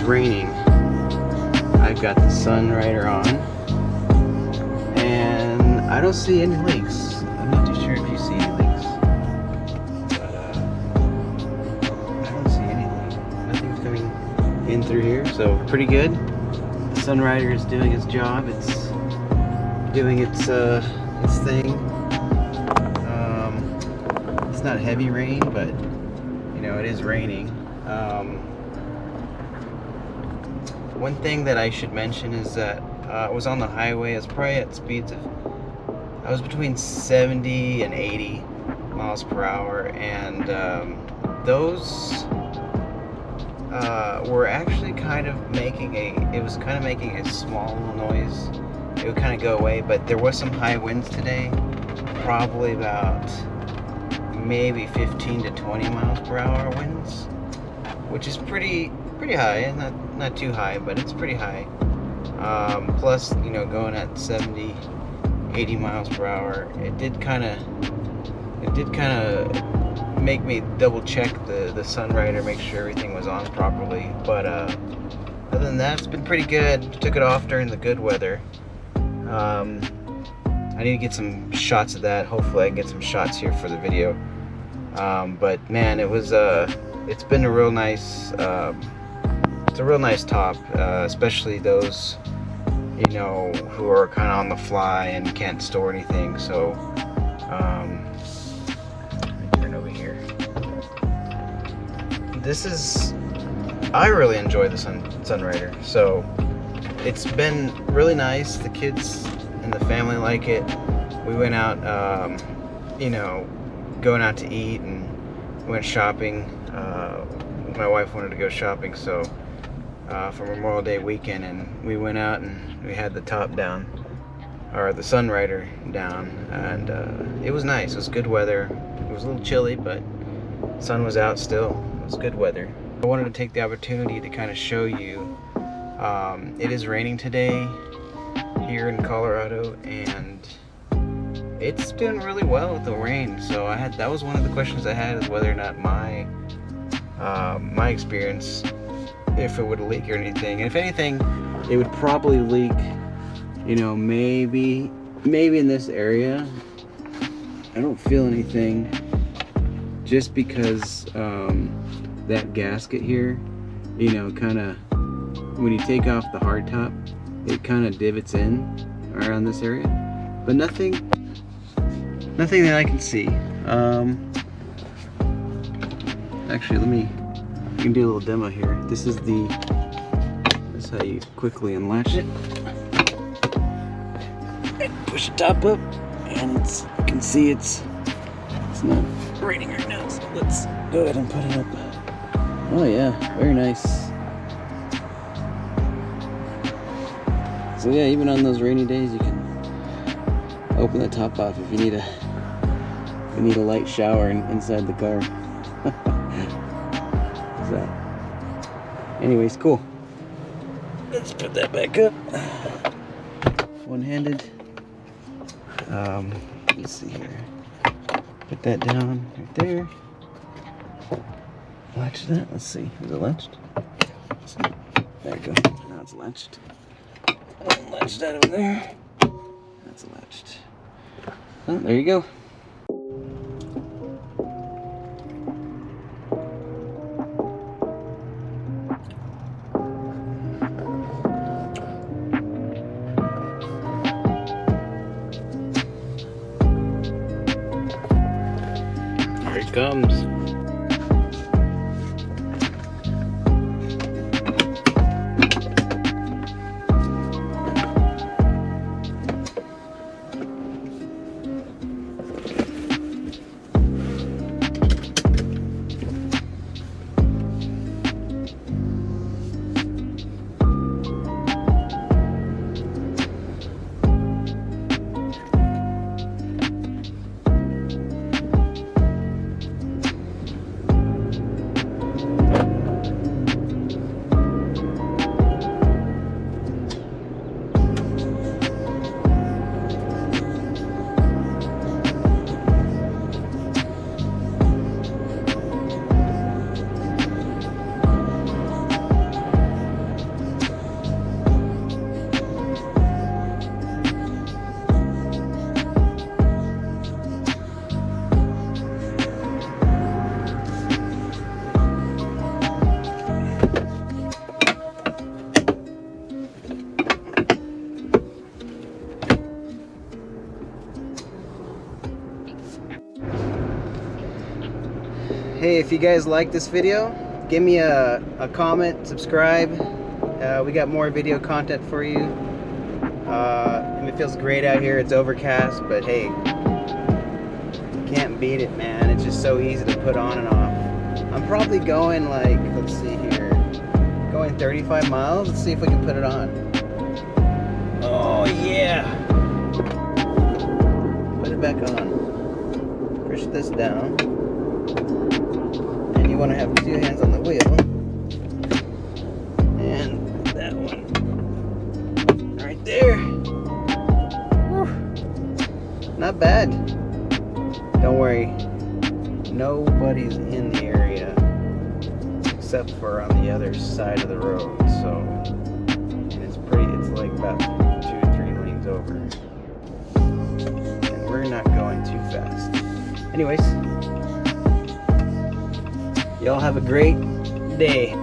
it's raining, I've got the Sunrider on, and I don't see any leaks. I'm not too sure if you see any leaks, but I don't see anything. Nothing's coming in through here, so pretty good. The Sunrider is doing its job. It's doing its thing. It's not heavy rain, but you know, it is raining. One thing that I should mention is that I was on the highway. I was probably at speeds of, I was between 70 and 80 miles per hour, and those were actually kind of making a small little noise. It would kind of go away, but there was some high winds today, probably about maybe 15 to 20 miles per hour winds, which is pretty high. Not too high, but it's pretty high. Plus, you know, going at 70, 80 miles per hour, it did kind of make me double check the Sunrider, make sure everything was on properly. But other than that, it's been pretty good. Took it off during the good weather. I need to get some shots of that. Hopefully I can get some shots here for the video. But man, it's been a real nice, it's a real nice top, especially those, you know, who are kind of on the fly and can't store anything. So let me turn over here. I really enjoy the Sunrider. So it's been really nice. The kids and the family like it. We went out, you know, going out to eat, and went shopping. My wife wanted to go shopping, so for Memorial Day weekend, and we went out and we had the top down, or the Sunrider down, and it was nice. It was good weather. It was a little chilly, but the sun was out still. It was good weather. I wanted to take the opportunity to kind of show you. It is raining today here in Colorado, and it's doing really well with the rain. So that was one of the questions I had, is whether or not my experience, if it would leak or anything. And if anything, it would probably leak, you know, maybe in this area. I don't feel anything, just because that gasket here, you know, kind of, when you take off the hardtop, it kind of divots in around this area, but nothing that I can see. Actually, you can do a little demo here. This is how you quickly unlatch it. Push the top up, and you can see it's not raining right now, so let's go ahead and put it up. Oh yeah, very nice. So yeah, even on those rainy days, you can open the top off if you need a light shower inside the car. So, anyways, cool. Let's put that back up. One-handed. Let's see here. Put that down right there. Latch that. Let's see. Is it latched? There we go. Now it's latched. Latch that over there. That's latched. Oh, there you go. Here it comes. Hey, if you guys like this video, give me a comment, subscribe. We got more video content for you. And it feels great out here. It's overcast, but hey, can't beat it, man. It's just so easy to put on and off. I'm probably going like, let's see here, going 35 miles. Let's see if we can put it on. Oh yeah. Put it back on. Push this down. And you want to have 2 hands on the wheel. And that one. Right there. Whew. Not bad. Don't worry. Nobody's in the area. Except for on the other side of the road. So, and it's like about 2 or 3 lanes over. And we're not going too fast. Anyways, y'all have a great day.